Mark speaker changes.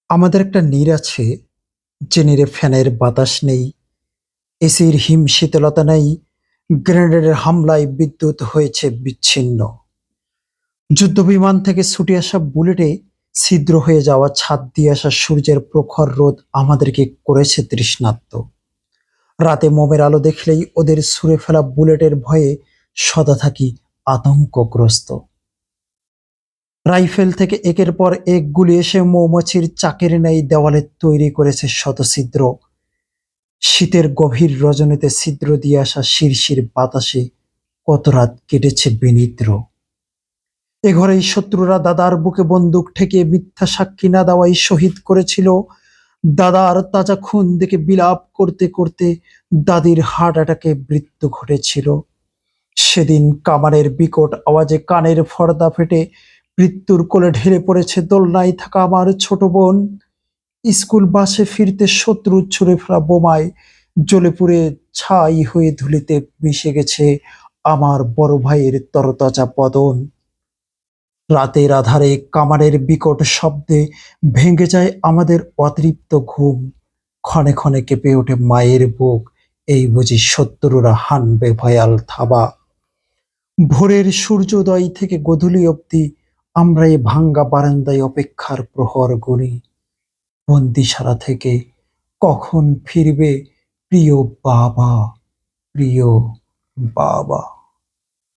Speaker 1: আমাদের একটা নীড় আছে, যে নীড়ে ফ্যানের বাতাস নেই, এসির হিম শীতলতা নেই, গ্রেনেডের হামলায় বিদ্যুৎ হয়েছে বিচ্ছিন্ন। যুদ্ধবিমান থেকে ছুটে আসা বুলেটে ছিদ্র হয়ে যাওয়া ছাদ দিয়ে আসা সূর্যের প্রখর রোদ আমাদেরকে করেছে তৃষ্ণার্ত। রাতে মোমের আলো দেখলেই ওদের ছুঁড়ে ফেলা বুলেটের ভয়ে সদা থাকি আতঙ্কগ্রস্ত। রাইফেল থেকে একের পর এক গুলি এসে মৌমাছির চাকের ন্যায় দেওয়ালে তৈরি করেছে শতছিদ্র। শীতের গভীর রজনীতে ছিদ্র দিয়ে আসা শিরশির বাতাসে কত রাত কেটেছে বিনিদ্র। এ ঘরেই শত্রুরা দাদার বুকে বন্দুক ঠেকিয়ে মিথ্যা সাক্ষী না দেওয়াই শহীদ করেছিল। দাদার তাজা খুন দেখে বিলাপ করতে করতে দাদির হার্ট অ্যাটাকে মৃত্যু ঘটেছিল। সেদিন কামানের বিকট আওয়াজে কানের পর্দা ফেটে মৃত্যুর কোলে ঢেলে পড়েছে দোলনায় থাকা আমার ছোট বোন। স্কুল বাসে ফিরতে শত্রু ছুঁড়ে ফেলা বোমায় জ্বলে পুড়ে ছাই হয়ে ধুলিতে মিশে গেছে আমার বড় ভাইয়ের তরতাজা বদন। রাতের আধারে কামানের বিকট শব্দে ভেঙে যায় আমাদের অতৃপ্ত ঘুম। ক্ষণে ক্ষণে কেঁপে ওঠে মায়ের বুক, এই বুঝি শত্রুরা হানবে ভয়াল থাবা। ভোরের সূর্যোদয় থেকে গোধূলি অবধি আমরা এই ভাঙ্গা বারান্দায় অপেক্ষার প্রহর গুনি। বন্দিশালা থেকে কখন ফিরবে প্রিয় বাবা, প্রিয় বাবা।